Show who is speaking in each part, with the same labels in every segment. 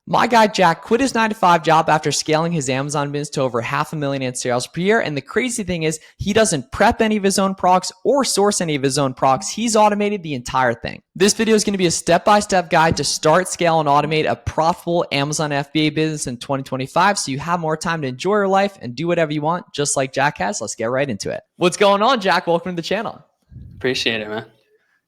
Speaker 1: My guy Jack quit his 9 to 5 job after scaling his Amazon business to over 500,000 in sales per year. And the crazy thing is, he doesn't prep any of his own products or source any of his own products. He's automated the entire thing. This video is going to be a step-by-step guide to start, scale, and automate a profitable Amazon FBA business in 2025 so you have more time to enjoy your life and do whatever you want, just like Jack has. Let's get right into it. What's going on, Jack? Welcome to the channel.
Speaker 2: Appreciate it, man.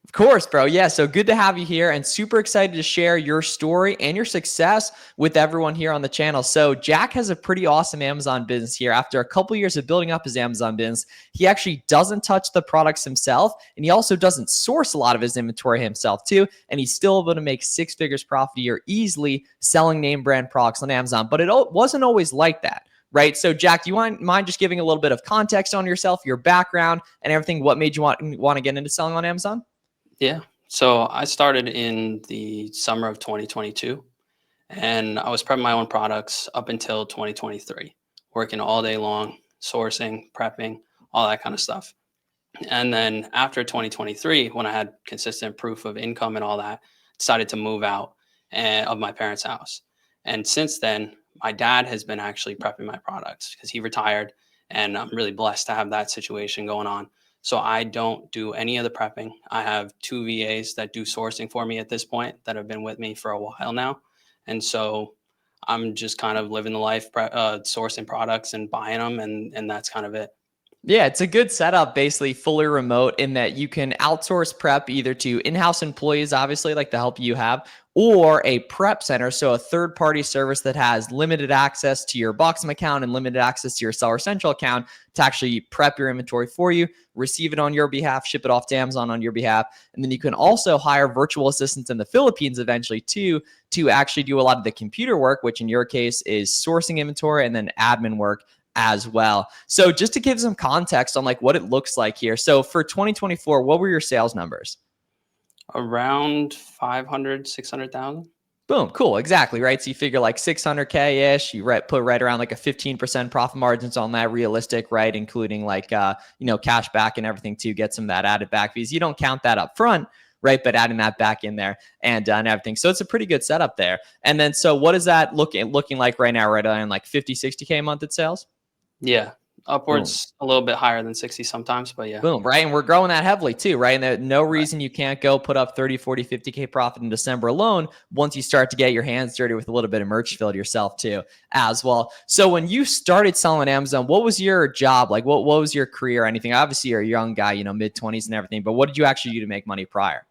Speaker 1: Of course, bro. Yeah. So good to have you here and super excited to share your story and your success with everyone here on the channel. So Jack has a pretty awesome Amazon business here. After a couple years of building up his Amazon business, he actually doesn't touch the products himself. And he also doesn't source a lot of his inventory himself too. And he's still able to make 6 figures profit a year easily selling name brand products on Amazon. But it wasn't always like that. Right. So Jack, do you mind just giving a little bit of context on yourself, your background and everything? What made you want to get into selling on Amazon?
Speaker 2: Yeah. So I started in the summer of 2022 and I was prepping my own products up until 2023, working all day long, sourcing, prepping, all that kind of stuff. And then after 2023, when I had consistent proof of income and all that, decided to move out of my parents' house. And since then, my dad has been actually prepping my products because he retired, and I'm really blessed to have that situation going on. So I don't do any of the prepping. I have 2 VAs that do sourcing for me at this point that have been with me for a while now. And so I'm just kind of living the life, sourcing products and buying them, and that's kind of it.
Speaker 1: Yeah, it's a good setup, basically fully remote in that you can outsource prep either to in-house employees, obviously, like the help you have, or a prep center. So a third-party service that has limited access to your Boxum account and limited access to your Seller Central account to actually prep your inventory for you, receive it on your behalf, ship it off to Amazon on your behalf. And then you can also hire virtual assistants in the Philippines eventually too, to actually do a lot of the computer work, which in your case is sourcing inventory and then admin work as well. So just to give some context on like what it looks like here. So for 2024, what were your sales numbers?
Speaker 2: Around 500, 600,000.
Speaker 1: Boom, cool, exactly, right? So you figure like 600K-ish, you put right around like a 15% profit margins on that, realistic, right? Including like, cash back and everything to get some of that added back fees. You don't count that up front, right? But adding that back in there and everything. So it's a pretty good setup there. And then, so what is that looking like right now, right on like 50, 60K a month in sales?
Speaker 2: Yeah,
Speaker 1: Boom.
Speaker 2: upwards a little bit higher than 60 sometimes, but yeah.
Speaker 1: Boom, right? And we're growing that heavily too, right? And there's no
Speaker 2: Right.
Speaker 1: reason you can't go put up 30, 40, 50K profit in December alone once you start to get your hands dirty with a little bit of merch filled yourself too as well. So when you started selling on Amazon, what was your job? Like what was your career or anything? Obviously you're a young guy, mid-20s and everything, but what did you actually do to make money prior?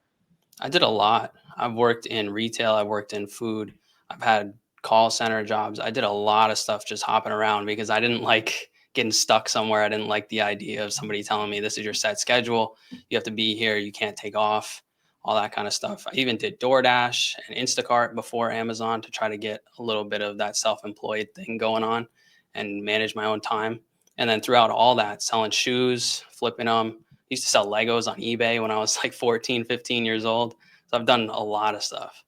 Speaker 2: I did a lot. I've worked in retail, I've worked in food, I've had call center jobs. I did a lot of stuff just hopping around because I didn't like getting stuck somewhere. I didn't like the idea of somebody telling me this is your set schedule. You have to be here, you can't take off, all that kind of stuff. I even did DoorDash and Instacart before Amazon to try to get a little bit of that self-employed thing going on and manage my own time. And then throughout all that, selling shoes, flipping them, used to sell Legos on eBay when I was like 14, 15 years old. So I've done a lot of stuff.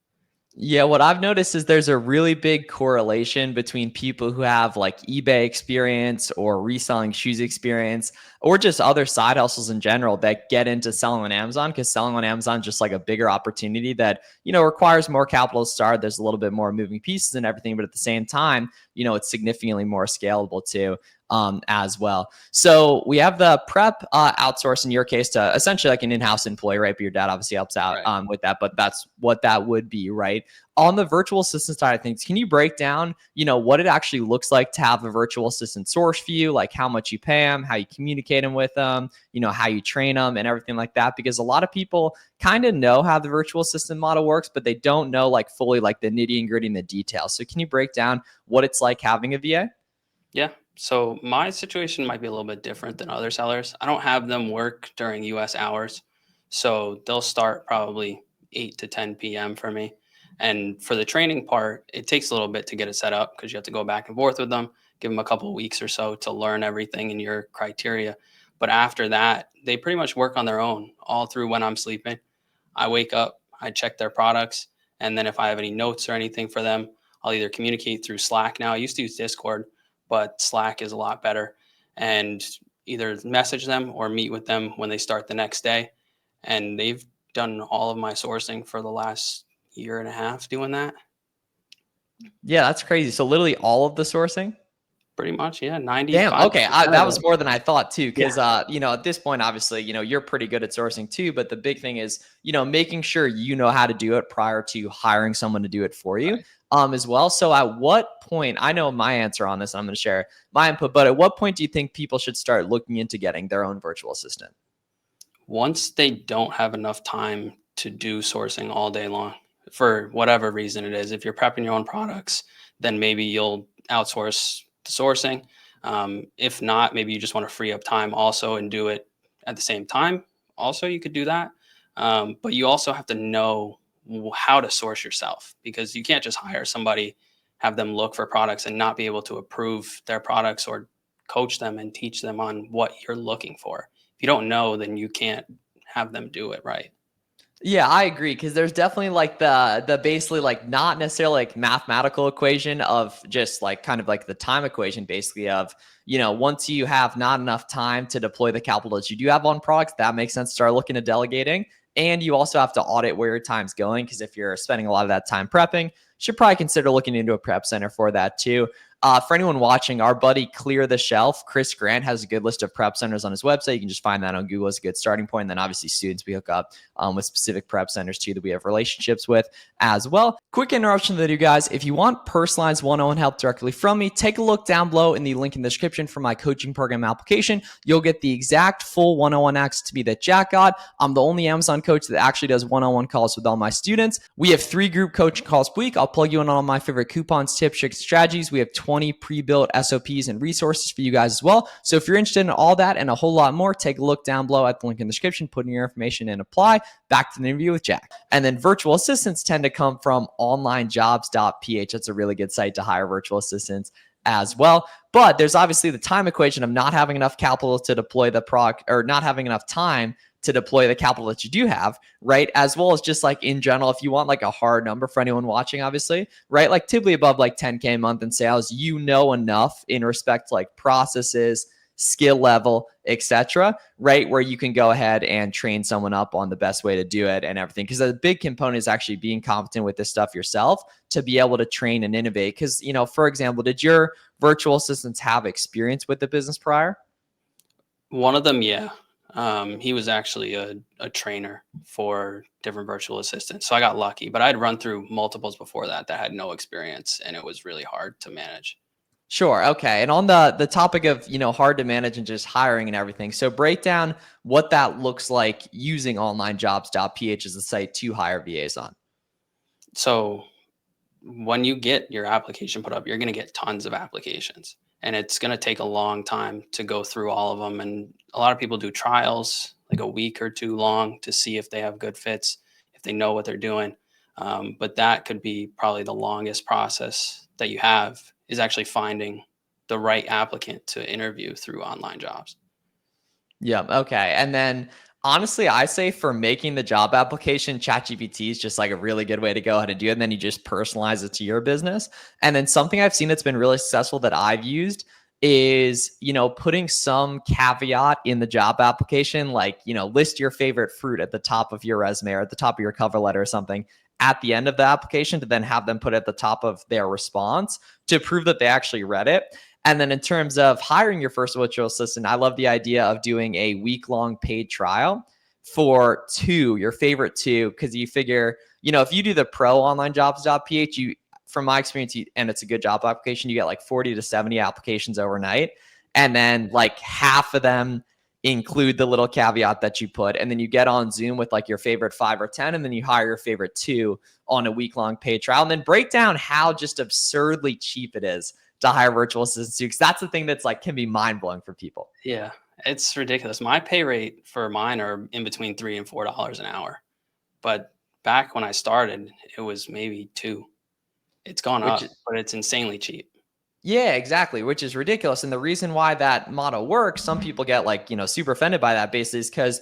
Speaker 1: Yeah, what I've noticed is there's a really big correlation between people who have like eBay experience or reselling shoes experience or just other side hustles in general that get into selling on Amazon, because selling on Amazon is just like a bigger opportunity that, requires more capital to start. There's a little bit more moving pieces and everything, but at the same time, it's significantly more scalable too. As well. So we have the prep outsource in your case to essentially like an in-house employee, right? But your dad obviously helps out
Speaker 2: Right.
Speaker 1: with that, but that's what that would be, right? On the virtual assistant side of things, can you break down, what it actually looks like to have a virtual assistant source for you, like how much you pay them, how you communicate them with them, how you train them and everything like that? Because a lot of people kind of know how the virtual assistant model works, but they don't know like fully like the nitty and gritty and the details. So can you break down what it's like having a VA?
Speaker 2: Yeah. So my situation might be a little bit different than other sellers. I don't have them work during US hours. So they'll start probably 8 to 10 p.m. for me. And for the training part, it takes a little bit to get it set up because you have to go back and forth with them, give them a couple of weeks or so to learn everything in your criteria. But after that, they pretty much work on their own all through when I'm sleeping. I wake up, I check their products, and then if I have any notes or anything for them, I'll either communicate through Slack. Now I used to use Discord, but Slack is a lot better, and either message them or meet with them when they start the next day. And they've done all of my sourcing for the last year and a half doing that.
Speaker 1: Yeah, that's crazy. So literally all of the sourcing?
Speaker 2: Pretty much, yeah,
Speaker 1: Damn.
Speaker 2: 95%
Speaker 1: Okay.
Speaker 2: of
Speaker 1: That was
Speaker 2: it.
Speaker 1: more than I thought too.
Speaker 2: Yeah.
Speaker 1: Cause, at this point, obviously, you're pretty good at sourcing too. But the big thing is, making sure you know how to do it prior to hiring someone to do it for you,
Speaker 2: Right.
Speaker 1: as well. So at what point, I know my answer on this, and I'm going to share my input, but at what point do you think people should start looking into getting their own virtual assistant?
Speaker 2: Once they don't have enough time to do sourcing all day long, for whatever reason it is, if you're prepping your own products, then maybe you'll outsource the sourcing. If not, maybe you just want to free up time also and do it at the same time. Also, you could do that. But you also have to know how to source yourself, because you can't just hire somebody, have them look for products and not be able to approve their products or coach them and teach them on what you're looking for. If you don't know, then you can't have them do it right.
Speaker 1: Yeah, I agree because there's definitely like the basically like not necessarily like mathematical equation of just like kind of like the time equation basically of once you have not enough time to deploy the capital that you do have on products, that makes sense to start looking at delegating. And you also have to audit where your time's going because if you're spending a lot of that time prepping, you should probably consider looking into a prep center for that too. For anyone watching, our buddy Clear the Shelf, Chris Grant, has a good list of prep centers on his website. You can just find that on Google as a good starting point. And then obviously students we hook up with specific prep centers too that we have relationships with as well. Quick interruption to the video, guys. If you want personalized one-on-one help directly from me, take a look down below in the link in the description for my coaching program application. You'll get the exact full one-on-one access to me that Jack got. I'm the only Amazon coach that actually does one-on-one calls with all my students. We have 3 group coaching calls per week. I'll plug you in on all my favorite coupons, tips, tricks, strategies. We have 20 pre-built SOPs and resources for you guys as well. So if you're interested in all that and a whole lot more, take a look down below at the link in the description, put in your information and apply. Back to the interview with Jack. And then virtual assistants tend to come from onlinejobs.ph. That's a really good site to hire virtual assistants as well. But there's obviously the time equation of not having enough capital to deploy the product or not having enough time to deploy the capital that you do have, right? As well as just like in general, if you want like a hard number for anyone watching, obviously, right? Like typically above like 10K a month in sales, enough in respect to like processes, skill level, etc., right? Where you can go ahead and train someone up on the best way to do it and everything. Because a big component is actually being competent with this stuff yourself to be able to train and innovate. Because, for example, did your virtual assistants have experience with the business prior?
Speaker 2: One of them, yeah. He was actually a trainer for different virtual assistants. So I got lucky, but I'd run through multiples before that had no experience, and it was really hard to manage.
Speaker 1: Sure. Okay. And on the topic of, hard to manage and just hiring and everything. So break down what that looks like using onlinejobs.ph as a site to hire VAs on.
Speaker 2: So when you get your application put up, you're going to get tons of applications, and it's going to take a long time to go through all of them. And a lot of people do trials, like a week or two long, to see if they have good fits, if they know what they're doing. But that could be probably the longest process that you have, is actually finding the right applicant to interview through online jobs.
Speaker 1: Yeah. Okay. And then honestly, I say for making the job application, ChatGPT is just like a really good way to go ahead and do it. And then you just personalize it to your business. And then something I've seen that's been really successful that I've used is, putting some caveat in the job application, like, list your favorite fruit at the top of your resume or at the top of your cover letter or something at the end of the application to then have them put at the top of their response to prove that they actually read it. And then in terms of hiring your first virtual assistant, I love the idea of doing a week-long paid trial for your favorite 2, because you figure, if you do the pro onlinejobs.ph, from my experience, and it's a good job application, you get like 40 to 70 applications overnight. And then like half of them include the little caveat that you put. And then you get on Zoom with like your favorite 5 or 10, and then you hire your favorite 2 on a week-long paid trial. And then break down how just absurdly cheap it is to hire virtual assistants too, because that's the thing that's like can be mind-blowing for people.
Speaker 2: Yeah, it's ridiculous. My pay rate for mine are in between $3 and $4 an hour. But back when I started, it was maybe 2. It's gone
Speaker 1: Which
Speaker 2: up,
Speaker 1: is,
Speaker 2: but it's insanely cheap.
Speaker 1: yeah, exactly, which is ridiculous. And the reason why that model works, some people get like, super offended by that basically is because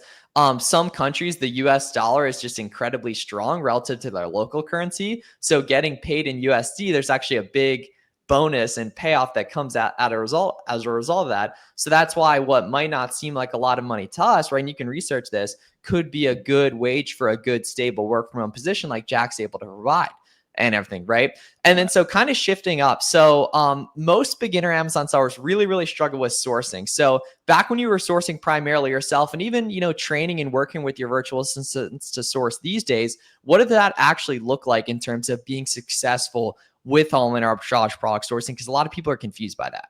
Speaker 1: some countries, the US dollar is just incredibly strong relative to their local currency. So getting paid in USD, there's actually a big bonus and payoff that comes out as a result of that. So that's why what might not seem like a lot of money to us, right? And you can research this, could be a good wage for a good stable work from home position like Jack's able to provide. and everything, right? And then so kind of shifting up. So most beginner Amazon sellers really, really struggle with sourcing. So back when you were sourcing primarily yourself and even, training and working with your virtual assistants to source these days, what did that actually look like in terms of being successful with online arbitrage product sourcing? Because a lot of people are confused by that.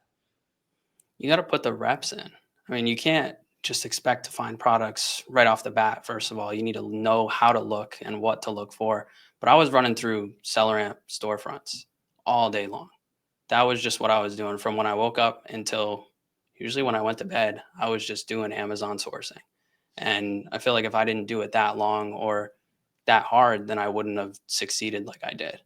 Speaker 2: You got to put the reps in. I mean, you can't just expect to find products right off the bat. First of all, you need to know how to look and what to look for. But I was running through SellerAmp storefronts all day long. That was just what I was doing from when I woke up until usually when I went to bed. I was just doing Amazon sourcing. And I feel like if I didn't do it that long or that hard, then I wouldn't have succeeded like I did.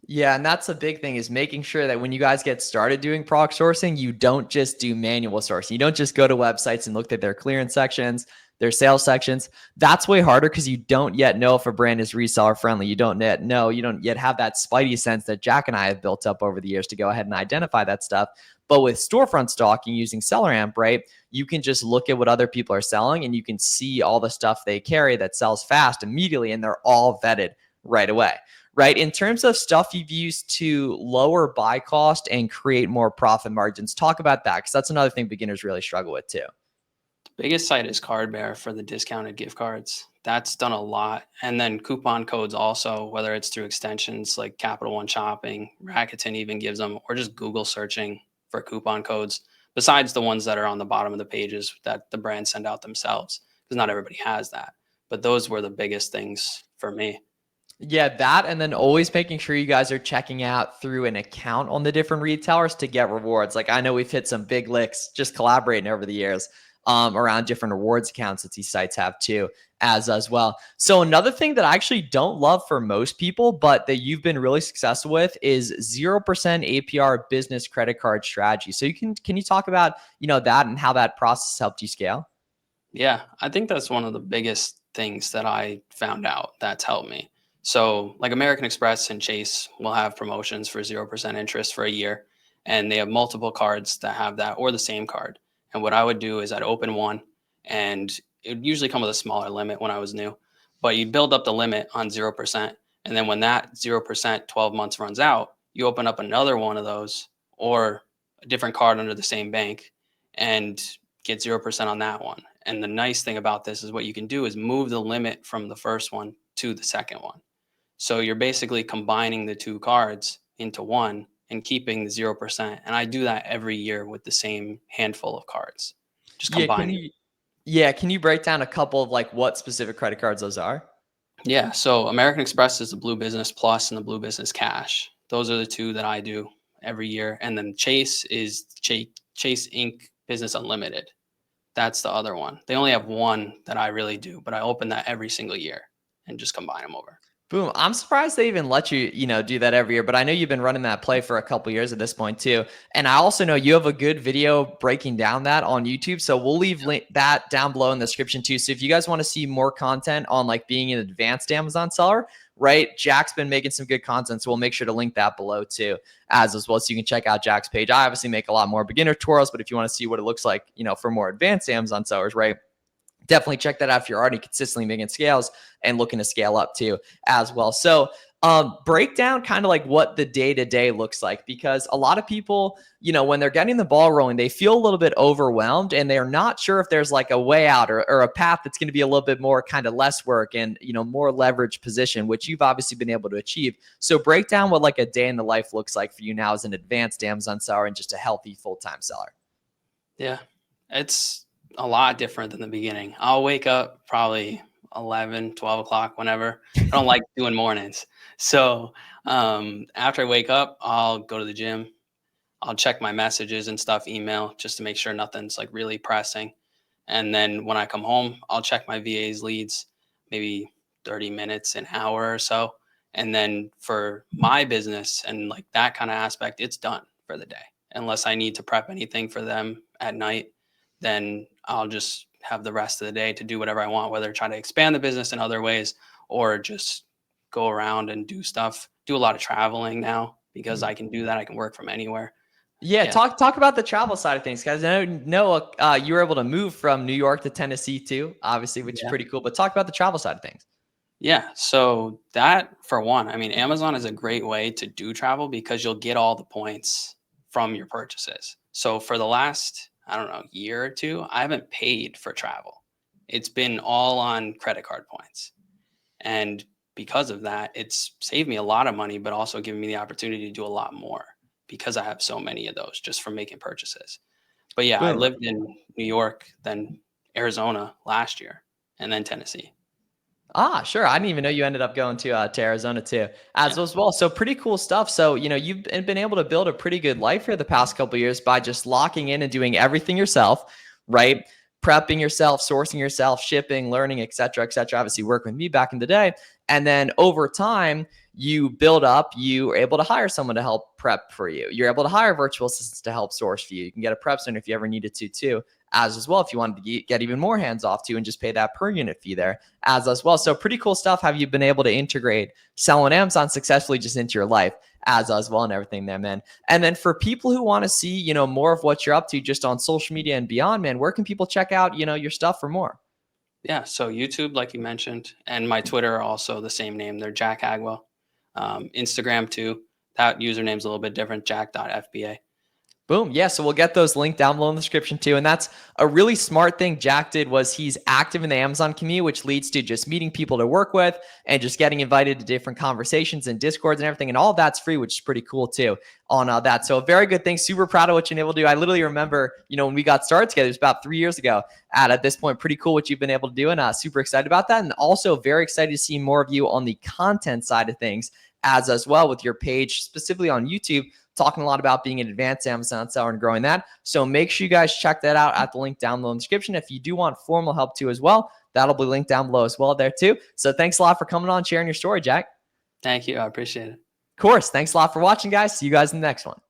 Speaker 1: Yeah, and that's the big thing is making sure that when you guys get started doing product sourcing, you don't just do manual sourcing. You don't just go to websites and look at their clearance sections, their sales sections. That's way harder because you don't yet know if a brand is reseller friendly. You don't yet know, you don't yet have that spidey sense that Jack and I have built up over the years to go ahead and identify that stuff. But with storefront stalking using SellerAmp, right, you can just look at what other people are selling and you can see all the stuff they carry that sells fast immediately, and they're all vetted right away. Right. In terms of stuff you've used to lower buy cost and create more profit margins, talk about that because that's another thing beginners really struggle with too.
Speaker 2: The biggest site is Cardbear for the discounted gift cards. That's done a lot. And then coupon codes also, whether it's through extensions like Capital One Shopping, Rakuten even gives them, or just Google searching for coupon codes, besides the ones that are on the bottom of the pages that the brands send out themselves, because not everybody has that. But those were the biggest things for me.
Speaker 1: Yeah, that and then always making sure you guys are checking out through an account on the different retailers to get rewards. Like I know we've hit some big licks just collaborating over the years around different rewards accounts that these sites have too as well. So another thing that I actually don't love for most people, but that you've been really successful with is 0% APR business credit card strategy. So can you talk about, that and how that process helped you scale?
Speaker 2: Yeah, I think that's one of the biggest things that I found out that's helped me. So, like American Express and Chase will have promotions for 0% interest for a year, and they have multiple cards that have that or the same card. And what I would do is I'd open one, and it would usually come with a smaller limit when I was new, but you build up the limit on 0%. And then when that 0% 12 months runs out, you open up another one of those or a different card under the same bank and get 0% on that one. And the nice thing about this is what you can do is move the limit from the first one to the second one. So you're basically combining the two cards into one and keeping the 0%. And I do that every year with the same handful of cards, just
Speaker 1: Yeah,
Speaker 2: combining.
Speaker 1: can you break down a couple of like what specific credit cards those are?
Speaker 2: Yeah. So American Express is the Blue Business Plus and the Blue Business Cash. Those are the two that I do every year. And then Chase is Chase Inc. Business Unlimited. That's the other one. They only have one that I really do, but I open that every single year and just combine them over.
Speaker 1: Boom. I'm surprised they even let you, do that every year, but I know you've been running that play for a couple years at this point too. And I also know you have a good video breaking down that on YouTube. So we'll leave that down below in the description too. So if you guys want to see more content on like being an advanced Amazon seller, right? Jack's been making some good content. So we'll make sure to link that below too as well. So you can check out Jack's page. I obviously make a lot more beginner tutorials, but if you want to see what it looks like, for more advanced Amazon sellers, right? Definitely check that out if you're already consistently making scales and looking to scale up too as well. So break down kind of like what the day-to-day looks like, because a lot of people, when they're getting the ball rolling, they feel a little bit overwhelmed and they're not sure if there's like a way out or a path that's going to be a little bit more kind of less work and, more leverage position, which you've obviously been able to achieve. So break down what like a day in the life looks like for you now as an advanced Amazon seller and just a healthy full-time seller.
Speaker 2: Yeah. It's a lot different than the beginning. I'll wake up probably 11, 12 o'clock, whenever. I don't like doing mornings. So after I wake up, I'll go to the gym. I'll check my messages and stuff, email, just to make sure nothing's like really pressing. And then when I come home, I'll check my VA's leads, maybe 30 minutes, an hour or so. And then for my business and like that kind of aspect, it's done for the day. Unless I need to prep anything for them at night, then I'll just have the rest of the day to do whatever I want, whether try to expand the business in other ways or just go around and do stuff. Do a lot of traveling now because I can do that. I can work from anywhere.
Speaker 1: Yeah,
Speaker 2: Yeah.
Speaker 1: talk about the travel side of things, guys. I know you were able to move from New York to Tennessee too, obviously, which is
Speaker 2: Yeah.
Speaker 1: pretty cool. But talk about the travel side of things.
Speaker 2: Yeah. So that for one, I mean, Amazon is a great way to do travel because you'll get all the points from your purchases. So for the last, I don't know, year or two, I haven't paid for travel. It's been all on credit card points. And because of that, it's saved me a lot of money, but also given me the opportunity to do a lot more because I have so many of those just from making purchases. But yeah, I
Speaker 1: Boom.
Speaker 2: lived in New York, then Arizona last year, and then Tennessee.
Speaker 1: Ah, sure. I didn't even know you ended up going to Arizona too,
Speaker 2: Yeah.
Speaker 1: as well. So pretty cool stuff. So, you've been able to build a pretty good life here the past couple of years by just locking in and doing everything yourself, right? Prepping yourself, sourcing yourself, shipping, learning, et cetera, et cetera. Obviously, working with me back in the day. And then over time, you build up, you are able to hire someone to help prep for you. You're able to hire virtual assistants to help source for you. You can get a prep center if you ever needed to, too, as well, if you wanted to get even more hands off too and just pay that per unit fee there as well. So pretty cool stuff. Have you been able to integrate selling Amazon successfully just into your life as well and everything there, man? And then for people who want to see, more of what you're up to just on social media and beyond, man, where can people check out, your stuff for more?
Speaker 2: Yeah. So YouTube, like you mentioned, and my Twitter are also the same name. They're Jack Agwell. Instagram too. That username's a little bit different, jack.fba.
Speaker 1: Boom. Yeah. So we'll get those linked down below in the description too. And that's a really smart thing Jack did was he's active in the Amazon community, which leads to just meeting people to work with and just getting invited to different conversations and discords and everything. And all of that's free, which is pretty cool too on that. So a very good thing. Super proud of what you've been able to do. I literally remember, when we got started together, it was about 3 years ago at this point. Pretty cool what you've been able to do and super excited about that. And also very excited to see more of you on the content side of things as well with your page, specifically on YouTube, talking a lot about being an advanced Amazon seller and growing that. So make sure you guys check that out at the link down below in the description. If you do want formal help too as well, that'll be linked down below as well there too. So thanks a lot for coming on, sharing your story, Jack.
Speaker 2: Thank you. I appreciate it.
Speaker 1: Of course. Thanks a lot for watching, guys. See you guys in the next one.